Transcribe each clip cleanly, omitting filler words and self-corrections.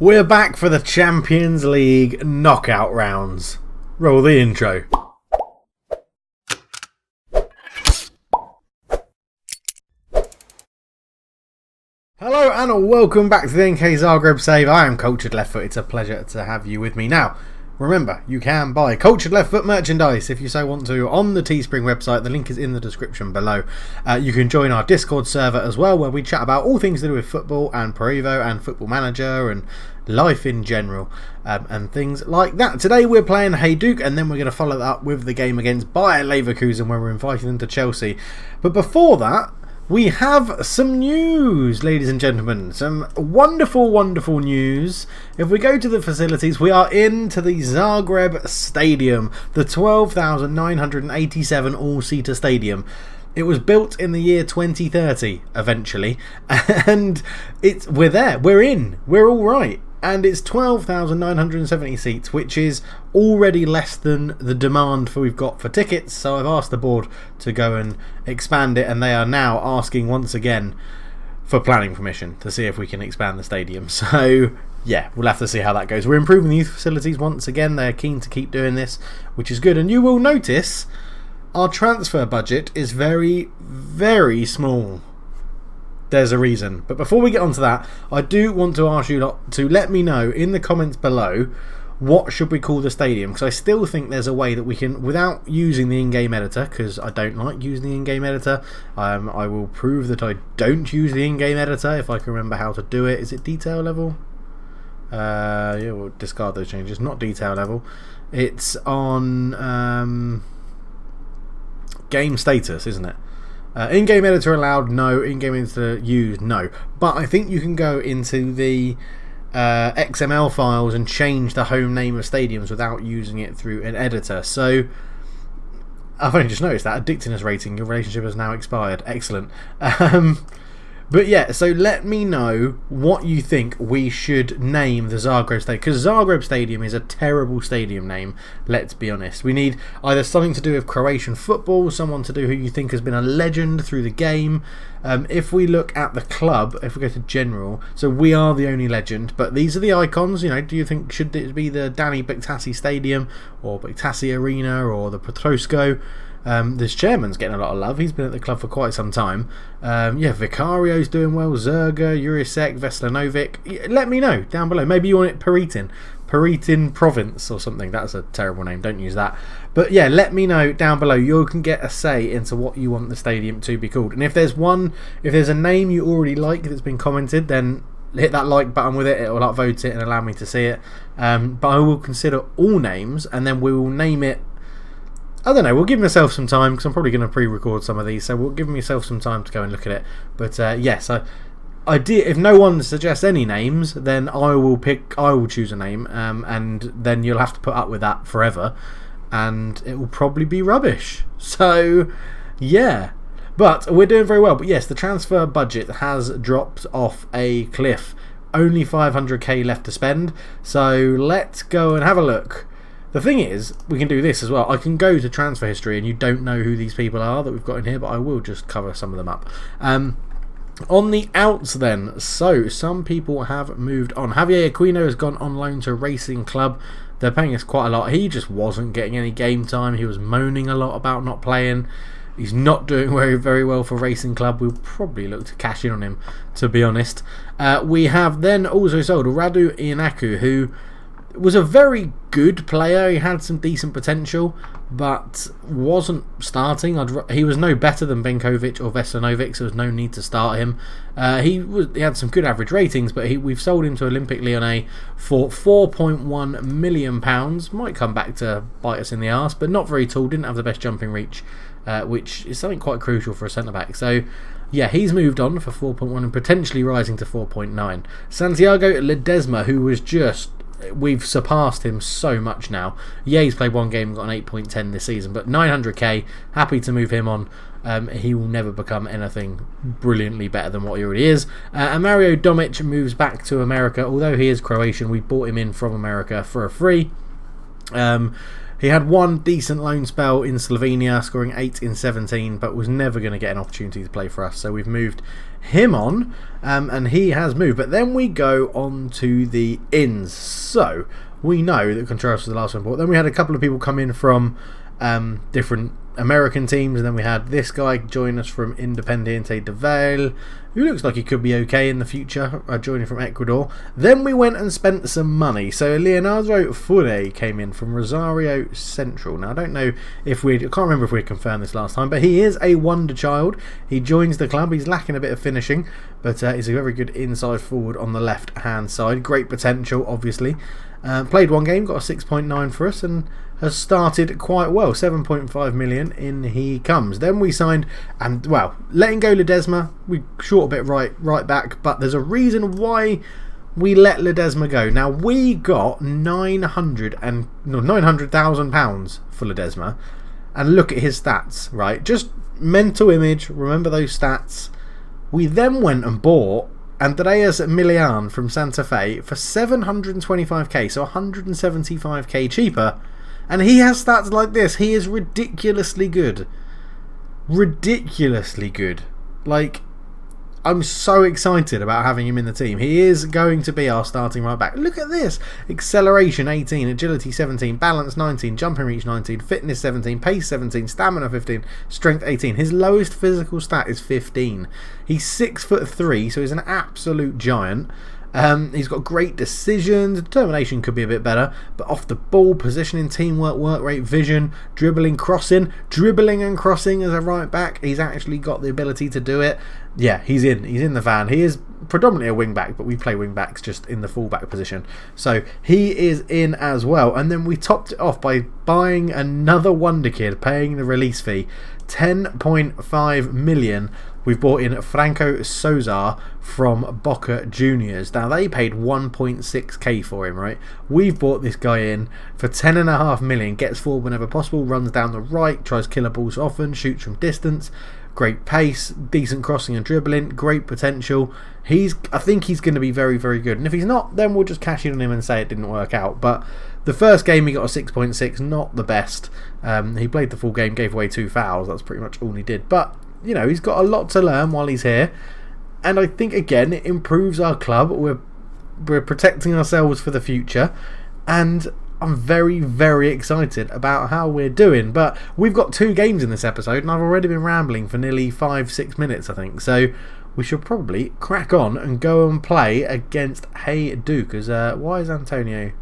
We're back for the Champions League knockout rounds. Roll the intro. Hello and welcome back to the NK Zagreb save. I am Cultured Leftfoot. It's a pleasure to have you with me. Now, remember, you can buy Cultured Leftfoot merchandise if you so want to on the Teespring website. The link is in the description below. You can join our Discord server as well, where we chat about all things to do with football and Pro Evo and Football Manager and life in general and things like that. Today we're playing Hajduk, and then we're going to follow that up with the game against Bayer Leverkusen, where we're inviting them to Chelsea. But before that, we have some news, ladies and gentlemen. Some wonderful, wonderful news. If we go to the facilities, we are into the Zagreb Stadium, the 12,987 all-seater stadium. It was built in the year 2030, eventually, and we're there. We're in. We're all right. And it's 12,970 seats, which is already less than the demand we've got for tickets. So I've asked the board to go and expand it, and they are now asking once again for planning permission to see if we can expand the stadium. So yeah, we'll have to see how that goes. We're improving the youth facilities once again. They're keen to keep doing this, which is good. And you will notice our transfer budget is very, very small. There's a reason. But before we get on to that, I do want to ask you lot to let me know in the comments below, what should we call the stadium? Because I still think there's a way that we can, without using the in-game editor, because I don't like using the in-game editor. I will prove that I don't use the in-game editor if I can remember how to do it. Is it detail level? Yeah, we'll discard those changes. Not detail level. It's on game status, isn't it? In-game editor allowed, no. In-game editor used, no. But I think you can go into the XML files and change the home name of stadiums without using it through an editor. So I've only just noticed that. Addictiveness rating, your relationship has now expired. Excellent. But yeah, so let me know what you think we should name the Zagreb Stadium, because Zagreb Stadium is a terrible stadium name, let's be honest. We need either something to do with Croatian football, someone to do who you think has been a legend through the game. If we look at the club, if we go to general, so we are the only legend, but these are the icons. You know, do you think should it be the Danny Bektasi Stadium or Bektasi Arena or the Petrosko? This chairman's getting a lot of love. He's been at the club for quite some time. Yeah, Vicario's doing well. Zerga, Jurisek, Veslanovic. Let me know down below. Maybe you want it Peritin Province or something. That's a terrible name. Don't use that. But yeah, let me know down below. You can get a say into what you want the stadium to be called. And if there's a name you already like that's been commented, then hit that like button with it. It will upvote it and allow me to see it. But I will consider all names, and then we will name it. I don't know, we'll give myself some time, because I'm probably going to pre-record some of these, so we'll give myself some time to go and look at it. But yes, if no one suggests any names, then I will choose a name, and then you'll have to put up with that forever, and it will probably be rubbish. So yeah, but we're doing very well. But yes, the transfer budget has dropped off a cliff. Only 500k left to spend, so let's go and have a look. The thing is, we can do this as well. I can go to transfer history, and you don't know who these people are that we've got in here, but I will just cover some of them up. On the outs then, so some people have moved on. Javier Aquino has gone on loan to Racing Club. They're paying us quite a lot. He just wasn't getting any game time. He was moaning a lot about not playing. He's not doing very, very well for Racing Club. We'll probably look to cash in on him, to be honest. We have then also sold Radu Ianaku, who was a very good player. He had some decent potential, but wasn't starting. He was no better than Benkovic or Veslanovic, so there's no need to start him. He had some good average ratings, but we've sold him to Olympique Lyonnais for £4.1 million. Might come back to bite us in the arse, but not very tall. Didn't have the best jumping reach, which is something quite crucial for a centre-back. So yeah, he's moved on for 4.1 and potentially rising to 4.9. Santiago Ledesma, who was just... We've surpassed him so much now. Yeah, he's played one game and got an 8.10 this season, but 900k, happy to move him on. He will never become anything brilliantly better than what he already is. And Mario Domic moves back to America. Although he is Croatian, we bought him in from America for a free. He had one decent loan spell in Slovenia, scoring 8 in 17, but was never going to get an opportunity to play for us. So we've moved him on, and he has moved. But then we go on to the ins. So we know that Contreras was the last one bought. Then we had a couple of people come in from different American teams, and then we had this guy join us from Independiente de Valle, who looks like he could be okay in the future, joining from Ecuador. Then we went and spent some money. So Leonardo Fure came in from Rosario Central. Now I don't know if I can't remember if we confirmed this last time, but he is a wonder child. He joins the club. He's lacking a bit of finishing, but he's a very good inside forward on the left hand side. Great potential, obviously. Played one game, got a 6.9 for us, and has started quite well. 7.5 million in he comes. Then we signed, and well, letting go Ledesma, we short a bit right back, but there's a reason why we let Ledesma go. Now we got £900,000 for Ledesma, and look at his stats, right? Just mental image, remember those stats. We then went and bought Andreas Milian from Santa Fe for 725k, so 175k cheaper, and he has stats like this. He is ridiculously good. Ridiculously good. Like, I'm so excited about having him in the team. He is going to be our starting right back. Look at this. Acceleration 18, agility 17, balance 19, jumping reach 19, fitness 17, pace 17, stamina 15, strength 18. His lowest physical stat is 15. He's 6'3", so he's an absolute giant. He's got great decisions. Determination could be a bit better, but off the ball, positioning, teamwork, work rate, vision, dribbling and crossing as a right back. He's actually got the ability to do it. Yeah, he's in the van. He is predominantly a wing back, but we play wing backs just in the full back position. So he is in as well. And then we topped it off by buying another wonder kid, paying the release fee, 10.5 million. We've bought in Franco Sozar from Boca Juniors. Now, they paid 1.6k for him, right? We've bought this guy in for 10.5 million. Gets forward whenever possible, runs down the right, tries killer balls often, shoots from distance. Great pace, decent crossing and dribbling, great potential. I think he's going to be very, very good. And if he's not, then we'll just cash in on him and say it didn't work out. But the first game he got a 6.6, not the best. He played the full game, gave away 2 fouls. That's pretty much all he did. But you know, he's got a lot to learn while he's here, and I think again it improves our club. We're protecting ourselves for the future, and I'm very, very excited about how we're doing. But we've got 2 games in this episode, and I've already been rambling for nearly 5-6 minutes, I think. So we should probably crack on and go and play against Hey Duke. Why is Antonio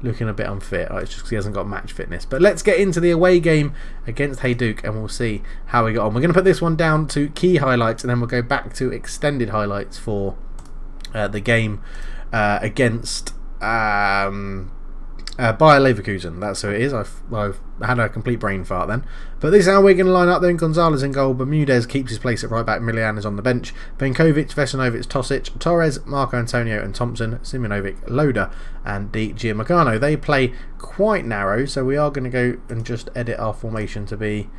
looking a bit unfit? It's just because he hasn't got match fitness. But let's get into the away game against Hey Duke, and we'll see how we got on. We're going to put this one down to key highlights, and then we'll go back to extended highlights for the game against Bayer Leverkusen. That's who it is. I've had a complete brain fart then. But this is how we're going to line up then. Gonzalez in goal. Bermudez keeps his place at right back. Milian is on the bench. Benkovic, Vesinovic, Tosic, Torres, Marco Antonio and Thompson, Simonovic, Loda and Di Gianmarcano. They play quite narrow, so we are going to go and just edit our formation to be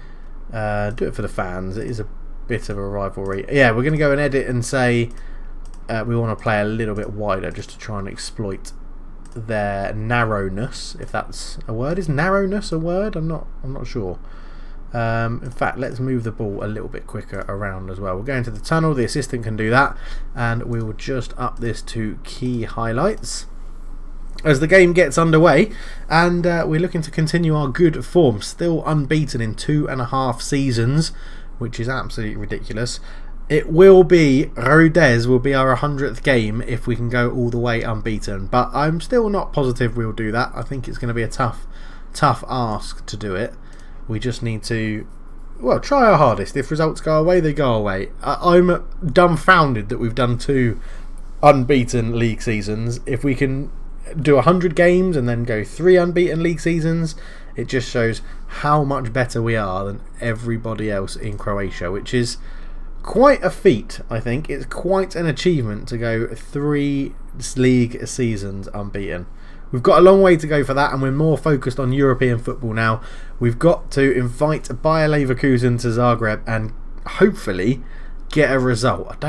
do it for the fans. It is a bit of a rivalry. Yeah, we're going to go and edit and say we want to play a little bit wider just to try and exploit their narrowness, if that's a word. Is narrowness a word? I'm not sure. In fact, let's move the ball a little bit quicker around as well. We'll go into the tunnel. The assistant can do that, and we will just up this to key highlights as the game gets underway, and we're looking to continue our good form. Still unbeaten in 2.5 seasons, which is absolutely ridiculous. It will be, Rodez will be our 100th game if we can go all the way unbeaten. But I'm still not positive we'll do that. I think it's going to be a tough ask to do it. We just need to, well, try our hardest. If results go away, they go away. I'm dumbfounded that we've done 2 unbeaten league seasons. If we can do 100 games and then go 3 unbeaten league seasons, it just shows how much better we are than everybody else in Croatia, which is quite a feat. I think it's quite an achievement to go 3 league seasons unbeaten. We've got a long way to go for that, and we're more focused on European football now. We've got to invite Bayer Leverkusen to Zagreb and hopefully get a result.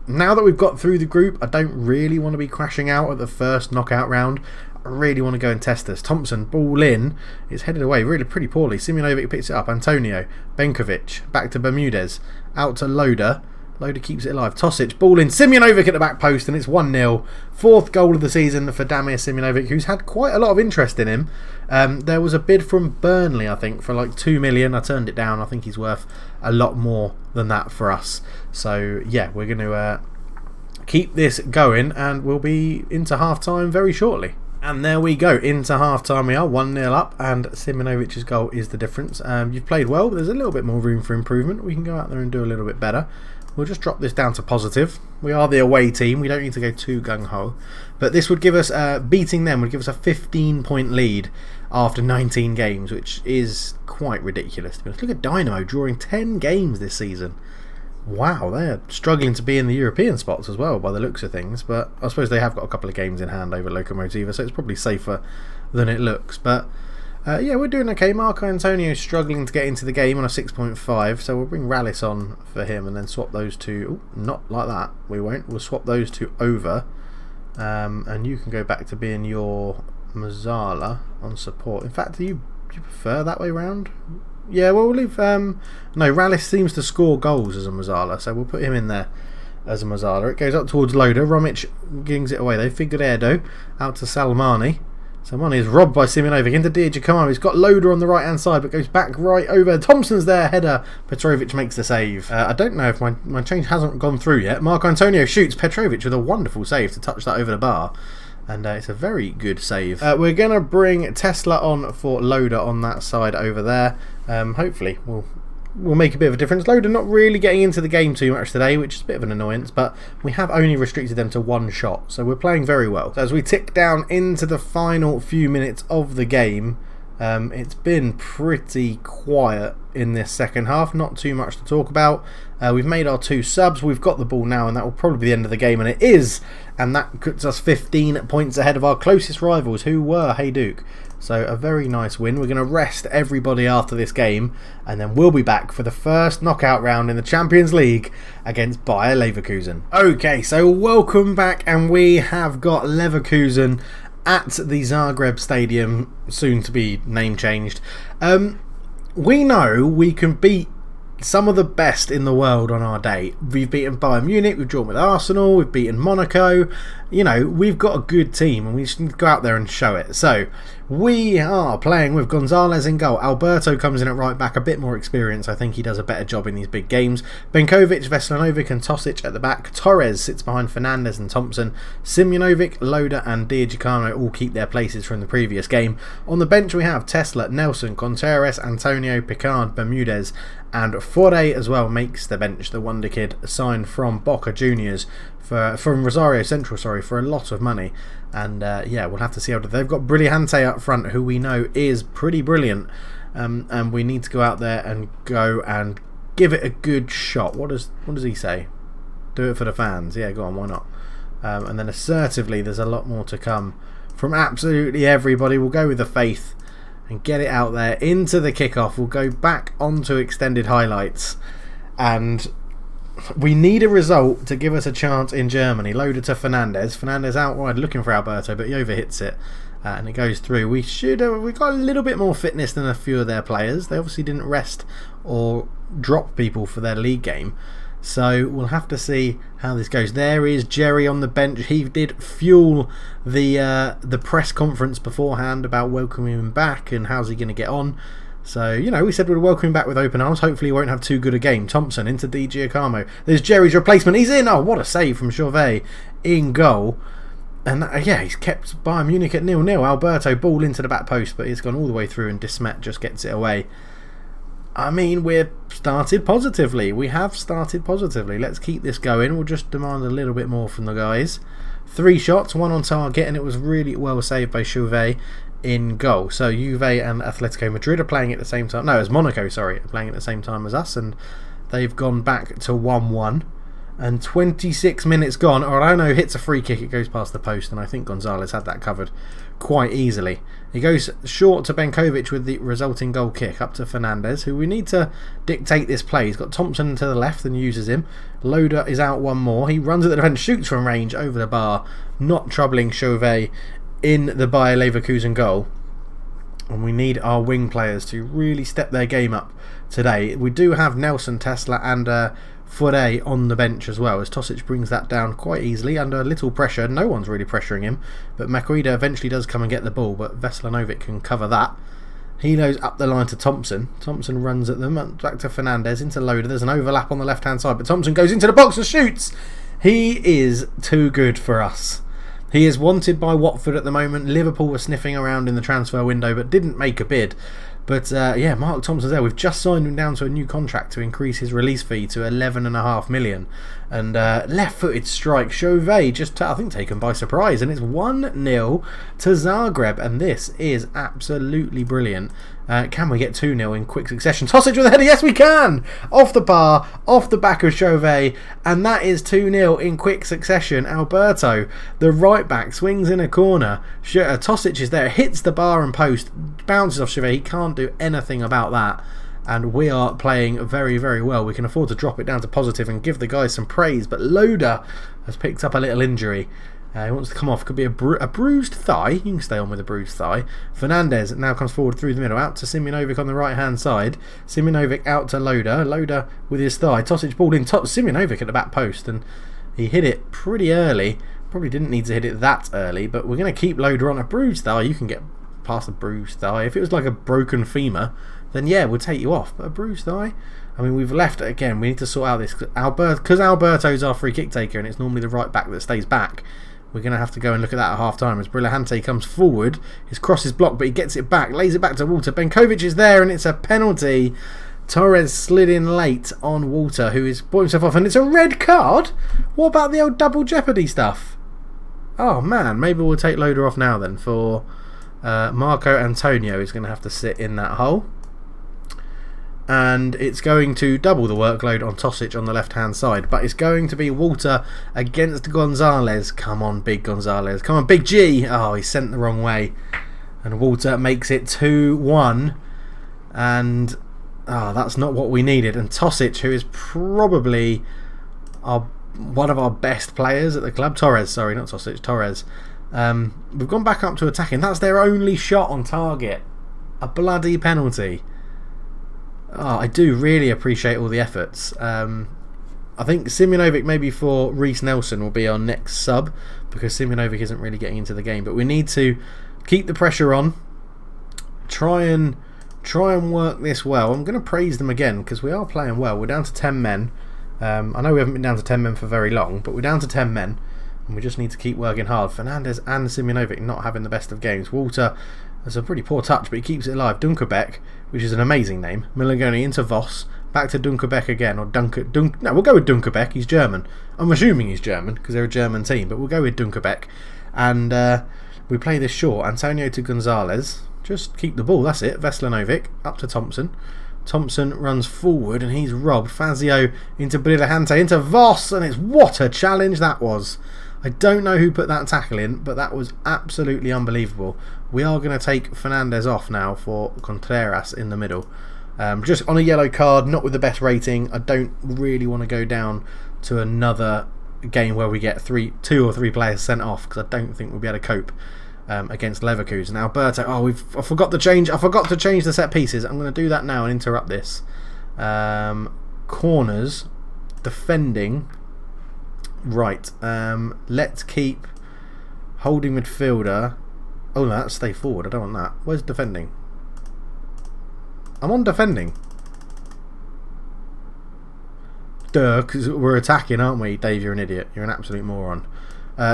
Now that we've got through the group, I don't really want to be crashing out at the first knockout round. I really want to go and test this. Thompson, ball in. It's headed away really pretty poorly. Simjonovic picks it up. Antonio, Benkovic, back to Bermudez. Out to Loader. Loader keeps it alive. Tosic, ball in. Simjonovic at the back post, and it's 1-0. Fourth goal of the season for Damir Simjonovic, who's had quite a lot of interest in him. There was a bid from Burnley, I think, for like 2 million. I turned it down. I think he's worth a lot more than that for us. So, yeah, we're going to keep this going, and we'll be into half-time very shortly. And there we go, into half-time we are, 1-0 up, and Simjonovic's goal is the difference. You've played well, but there's a little bit more room for improvement. We can go out there and do a little bit better. We'll just drop this down to positive. We are the away team. We don't need to go too gung-ho. But this would give us, beating them would give us a 15-point lead after 19 games, which is quite ridiculous. Look at Dynamo drawing 10 games this season. Wow, they're struggling to be in the European spots as well by the looks of things. But I suppose they have got a couple of games in hand over Lokomotiva, so it's probably safer than it looks. But yeah, we're doing okay. Marco Antonio struggling to get into the game on a 6.5, so we'll bring Rallis on for him and then swap those two. Ooh, not like that, we won't. We'll swap those two over, and you can go back to being your Mazzala on support. In fact, do you prefer that way round? Yeah, well, we'll leave. No, Rallis seems to score goals as a Mazzala, so we'll put him in there as a Mazzala. It goes up towards Loader. Romic gings it away though. Figueiredo out to Salmani. Salmani is robbed by Simjonovic into Diaghiacamo. He's got Loader on the right hand side, but goes back right over. Thompson's there, header. Petrovic makes the save. I don't know if my change hasn't gone through yet. Marco Antonio shoots Petrovic with a wonderful save to touch that over the bar. And it's a very good save. We're going to bring Tesla on for Loader on that side over there. Hopefully we'll make a bit of a difference. Loader not really getting into the game too much today, which is a bit of an annoyance, but we have only restricted them to one shot, so we're playing very well. So as we tick down into the final few minutes of the game, it's been pretty quiet in this second half, not too much to talk about. We've made our 2 subs, we've got the ball now, and that will probably be the end of the game, and it is, and that puts us 15 points ahead of our closest rivals, who were Hajduk. So a very nice win. We're going to rest everybody after this game, and then we'll be back for the first knockout round in the Champions League against Bayer Leverkusen. Okay, so welcome back, and we have got Leverkusen at the Zagreb Stadium, soon to be name changed. We know we can beat some of the best in the world on our day. We've beaten Bayern Munich, we've drawn with Arsenal, we've beaten Monaco. You know, we've got a good team and we just need to go out there and show it. So we are playing with Gonzalez in goal. Alberto comes in at right back, a bit more experience. I think he does a better job in these big games. Benkovic, Veslanovic and Tosic at the back. Torres sits behind Fernandez and Thompson. Simjonovic, Loader and Diaghiacamo all keep their places from the previous game. On the bench we have Tesla, Nelson, Contreras, Antonio, Picard, Bermudez and Fore as well makes the bench. The wonder kid signed from Boca Juniors from Rosario Central, for a lot of money. And yeah, we'll have to see how they've got Brillante up front, who we know is pretty brilliant. And we need to go out there and give it a good shot. What does he say? Do it for the fans. Yeah, go on, why not? And then assertively, there's a lot more to come from absolutely everybody. We'll go with the faith and get it out there into the kickoff. We'll go back onto extended highlights, and we need a result to give us a chance in Germany. Loader to Fernandez. Fernandez out wide looking for Alberto, but he overhits it and it goes through. We've got a little bit more fitness than a few of their players. They obviously didn't rest or drop people for their league game. So we'll have to see how this goes. There is Jerry on the bench. He did fuel the press conference beforehand about welcoming him back and how's he going to get on. So, you know, we said we'd welcome him back with open arms. Hopefully he won't have too good a game. Thompson into Diaghiacamo. There's Jerry's replacement. He's in. Oh, what a save from Chauvet in goal. And yeah, he's kept Bayern Munich at 0-0. Alberto ball into the back post, but he's gone all the way through and Dismet just gets it away. I mean, we've started positively. We have started positively. Let's keep this going. We'll just demand a little bit more from the guys. 3 shots, 1 on target, and it was really well saved by Chauvet in goal. So Juve and Atletico Madrid are playing at the same time. No, it's Monaco, sorry, are playing at the same time as us, and they've gone back to 1-1. And 26 minutes gone. Orano hits a free kick. It goes past the post, and I think Gonzalez had that covered quite easily. He goes short to Benkovic with the resulting goal kick up to Fernandez, who we need to dictate this play. He's got Thompson to the left and uses him. Loader is out one more. He runs at the defence, shoots from range over the bar, not troubling Chauvet in the Bayer Leverkusen goal. And we need our wing players to really step their game up today. We do have Nelson, Tesla and Fure on the bench as well, as Tosic brings that down quite easily under a little pressure. No one's really pressuring him, but Makuida eventually does come and get the ball, but Veselinovic can cover that. He knows up the line to Thompson. Thompson runs at them, back to Fernandez, into Loader. There's an overlap on the left-hand side, but Thompson goes into the box and shoots. He is too good for us. He is wanted by Watford at the moment. Liverpool were sniffing around in the transfer window, but didn't make a bid. But yeah, Mark Thompson's there. We've just signed him down to a new contract to increase his release fee to 11.5 million. And left-footed strike, Chauvet just I think taken by surprise, and it's 1-0 to Zagreb, and this is absolutely brilliant. Can we get 2-0 in quick succession? Tosic with a header, yes we can! Off the bar, off the back of Chauvet, and that is 2-0 in quick succession. Alberto, the right back, swings in a corner. Tosic is there, hits the bar and post, bounces off Chauvet. He can't do anything about that. And we are playing very, very well. We can afford to drop it down to positive and give the guys some praise. But Loader has picked up a little injury. He wants to come off. Could be a bruised thigh. You can stay on with a bruised thigh. Fernandez now comes forward through the middle. Out to Simjonovic on the right-hand side. Simjonovic out to Loader. Loader with his thigh. Tosic ball in. Simjonovic at the back post. And he hit it pretty early. Probably didn't need to hit it that early. But we're going to keep Loader on. A bruised thigh. You can get past a bruised thigh. If it was like a broken femur, then yeah, we'll take you off. But a bruised thigh? I mean, we've left it again. We need to sort out this. Because Alberto's our free kick taker and it's normally the right back that stays back. We're going to have to go and look at that at half time as Brillante comes forward. His cross is blocked, but he gets it back, lays it back to Walter. Benkovic is there, and it's a penalty. Torres slid in late on Walter, who is brought himself off, and it's a red card? What about the old double jeopardy stuff? Oh man, maybe we'll take Loader off now then for Marco Antonio is going to have to sit in that hole. And it's going to double the workload on Tosic on the left hand side, but it's going to be Walter against Gonzalez. Come on, big Gonzalez, come on, big G. Oh, he's sent the wrong way, and Walter makes it 2-1, and that's not what we needed. And Tosic, who is probably one of our best players at the club, Torres, we've gone back up to attacking. That's their only shot on target, a bloody penalty. I do really appreciate all the efforts. I think Simjonovic maybe for Reece Nelson will be our next sub, because Simjonovic isn't really getting into the game. But we need to keep the pressure on, try and work this well. I'm going to praise them again because we are playing well. We're down to 10 men. I know we haven't been down to 10 men for very long, but we're down to 10 men and we just need to keep working hard. Fernandez and Simjonovic not having the best of games. Walter has a pretty poor touch, but he keeps it alive. Dunkerbeck, which is an amazing name. Milangoni into Voss, back to Dunkerbeck again, or no, we'll go with Dunkerbeck. He's German. I'm assuming he's German because they're a German team, but we'll go with Dunkerbeck. And we play this short. Antonio to Gonzalez. Just keep the ball. That's it. Veselinovic up to Thompson. Thompson runs forward and he's robbed. Fazio into Brillante, into Voss, and it's what a challenge that was. I don't know who put that tackle in, but that was absolutely unbelievable. We are going to take Fernandez off now for Contreras in the middle. Just on a yellow card, not with the best rating. I don't really want to go down to another game where we get 2 or 3 players sent off, because I don't think we'll be able to cope against Leverkusen. Alberto, I forgot to change the set pieces. I'm going to do that now and interrupt this. Corners, defending. Right, let's keep holding midfielder. Oh no, that's stay forward. I don't want that. Where's defending? I'm on defending. Duh, because we're attacking, aren't we? Dave, you're an idiot. You're an absolute moron.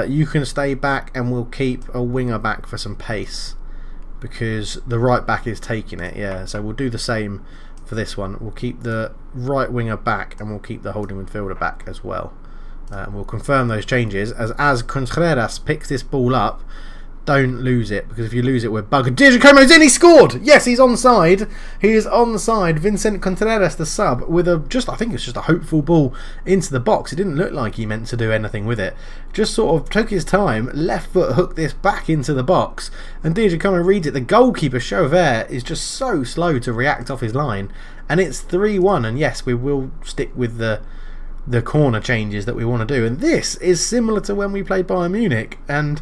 You can stay back and we'll keep a winger back for some pace, because the right back is taking it. Yeah, so we'll do the same for this one. We'll keep the right winger back and we'll keep the holding midfielder back as well. And we'll confirm those changes as Contreras picks this ball up. Don't lose it, because if you lose it, we're buggered. Diacomo's in, he scored! Yes, he's onside. He is onside. Vincent Contreras, the sub, with I think it's just a hopeful ball into the box. It didn't look like he meant to do anything with it. Just sort of took his time, left foot hooked this back into the box, and Diacomo reads it. The goalkeeper, Chauvert, is just so slow to react off his line, and it's 3-1. And yes, we will stick with the corner changes that we want to do. And this is similar to when we played Bayern Munich, and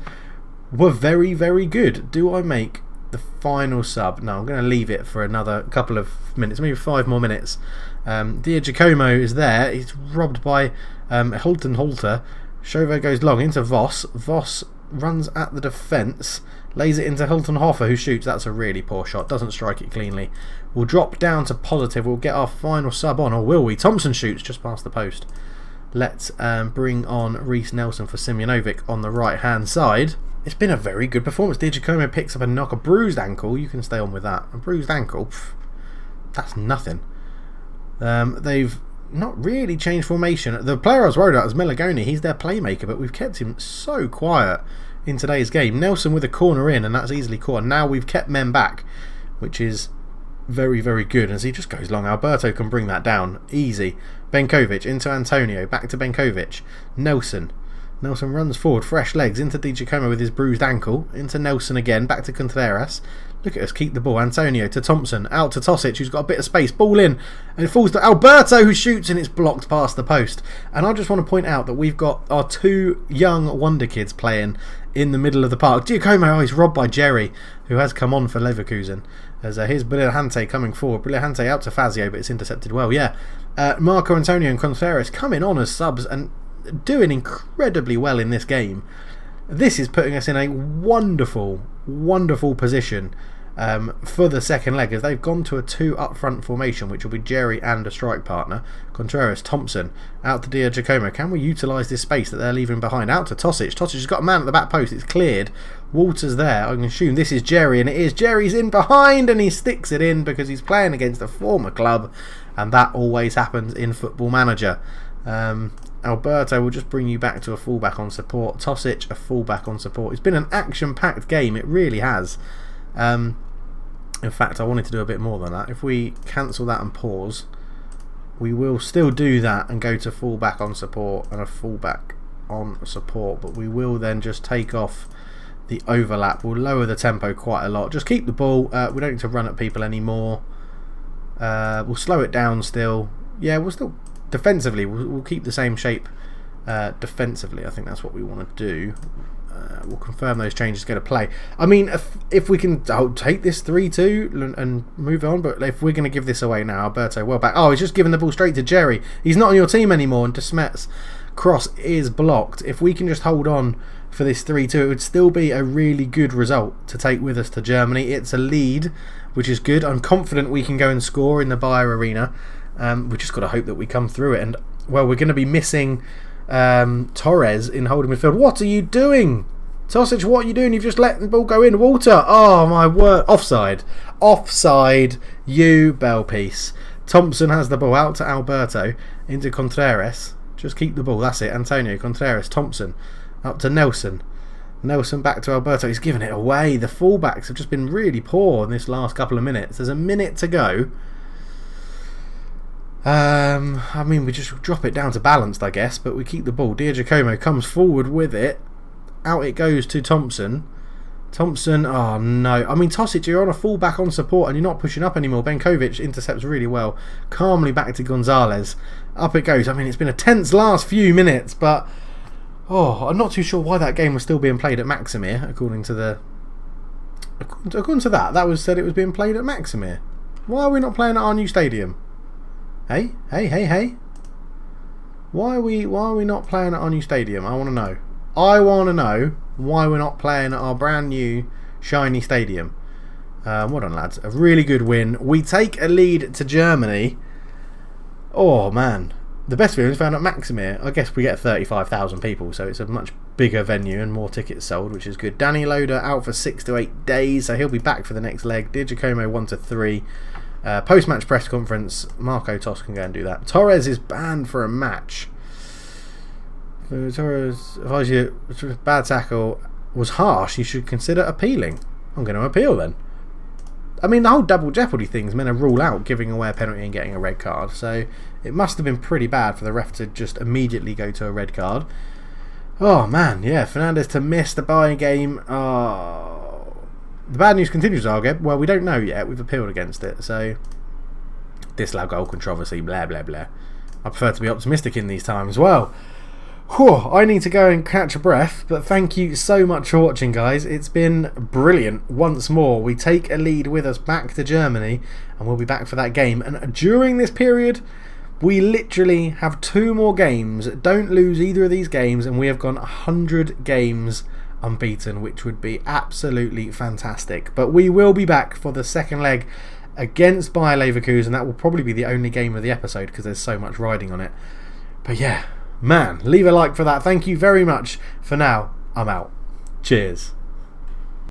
were very, very good. Do I make the final sub? No, I'm going to leave it for another couple of minutes, maybe 5 more minutes. Dia Giacomo is there. He's robbed by Holton Halter. Chauvet goes long into Voss. Voss runs at the defence, lays it into Hilton Hoffer, who shoots. That's a really poor shot, doesn't strike it cleanly. We'll drop down to positive. We'll get our final sub on, or will we? Thompson shoots just past the post. Let's bring on Reece Nelson for Simjonovic on the right hand side. It's been a very good performance. Di Giacomo picks up a knock, a bruised ankle. You can stay on with that. A bruised ankle, that's nothing. They've not really changed formation. The player I was worried about is Melagoni. He's their playmaker, but we've kept him so quiet in today's game. Nelson with a corner in, and that's easily caught. And now we've kept men back, which is very, very good. As he just goes long, Alberto can bring that down easy. Benkovic into Antonio, back to Benkovic. Nelson runs forward, fresh legs into Di Giacomo with his bruised ankle, into Nelson again, back to Contreras. Look at us keep the ball. Antonio to Thompson, out to Tosic, who's got a bit of space. Ball in, and it falls to Alberto, who shoots, and it's blocked past the post. And I just want to point out that we've got our 2 young wonder kids playing in the middle of the park. Giacomo, he's robbed by Jerry, who has come on for Leverkusen. As here's Brillante coming forward. Brillante out to Fazio, but it's intercepted well. Yeah, Marco Antonio and Contreras coming on as subs and doing incredibly well in this game. This is putting us in a wonderful, wonderful position for the second leg, as they've gone to a 2 up front formation, which will be Jerry and a strike partner. Contreras, Thompson, out to Di Giacomo. Can we utilise this space that they're leaving behind? Out to Tosic. Tosic has got a man at the back post. It's cleared. Walter's there. I can assume this is Jerry, and it is. Jerry's in behind, and he sticks it in because he's playing against a former club, and that always happens in Football Manager. Alberto will just bring you back to a fullback on support. Tosic, a fullback on support. It's been an action-packed game. It really has. In fact, I wanted to do a bit more than that. If we cancel that and pause, we will still do that and go to fullback on support and a fullback on support. But we will then just take off the overlap. We'll lower the tempo quite a lot. Just keep the ball. We don't need to run at people anymore. We'll slow it down still. Yeah, we'll still... Defensively, we'll keep the same shape defensively. I think that's what we want to do. We'll confirm those changes go to play. I mean, if we can take this 3-2 and move on, but if we're going to give this away now, Alberto well back. Oh, he's just giving the ball straight to Jerry. He's not on your team anymore, and Desmet's cross is blocked. If we can just hold on for this 3-2, it would still be a really good result to take with us to Germany. It's a lead, which is good. I'm confident we can go and score in the Bayer Arena. We've just got to hope that we come through it. And, well, we're going to be missing Torres in holding midfield. What are you doing? Tosic, what are you doing? You've just let the ball go in. Walter, oh my word. Offside. Offside, you bell piece. Thompson has the ball out to Alberto, into Contreras. Just keep the ball, that's it. Antonio, Contreras, Thompson, up to Nelson. Nelson back to Alberto. He's given it away. The fullbacks have just been really poor in this last couple of minutes. There's a minute to go. I mean, we just drop it down to balanced, I guess, but we keep the ball. Di Giacomo comes forward with it. Out it goes to Thompson. Thompson, oh no. I mean, Tosic, you're on a full-back on support and you're not pushing up anymore. Benkovic intercepts really well. Calmly back to Gonzalez. Up it goes. I mean, it's been a tense last few minutes, but I'm not too sure why that game was still being played at Maximir, according to that. That was said it was being played at Maximir. Why are we not playing at our new stadium? Hey. Why are we not playing at our new stadium? I want to know. I want to know why we're not playing at our brand new shiny stadium. Well done, lads. A really good win. We take a lead to Germany. Oh man, the best venue is found at Maximir. I guess we get 35,000 people, so it's a much bigger venue and more tickets sold, which is good. Danny Loader out for 6 to 8 days, so he'll be back for the next leg. Di Giacomo 1 to 3. Post-match press conference, Marco Tos can go and do that. Torres is banned for a match. Torres, bad tackle was harsh. You should consider appealing. I'm going to appeal then. I mean, the whole double jeopardy thing is meant to rule out giving away a penalty and getting a red card. So it must have been pretty bad for the ref to just immediately go to a red card. Oh man, yeah, Fernandez to miss the Bayern game. Oh. The bad news continues, Zagreb. Well, we don't know yet. We've appealed against it. So, disallowed goal controversy, blah, blah, blah. I prefer to be optimistic in these times. Well, Whew, I need to go and catch a breath, but thank you so much for watching, guys. It's been brilliant. Once more, we take a lead with us back to Germany, and we'll be back for that game. And during this period, we literally have 2 more games. Don't lose either of these games, and we have gone 100 games unbeaten, which would be absolutely fantastic. But we will be back for the second leg against Bayer Leverkusen. That will probably be the only game of the episode because there's so much riding on it. But yeah, man, leave a like for that. Thank you very much. For now, I'm out. Cheers.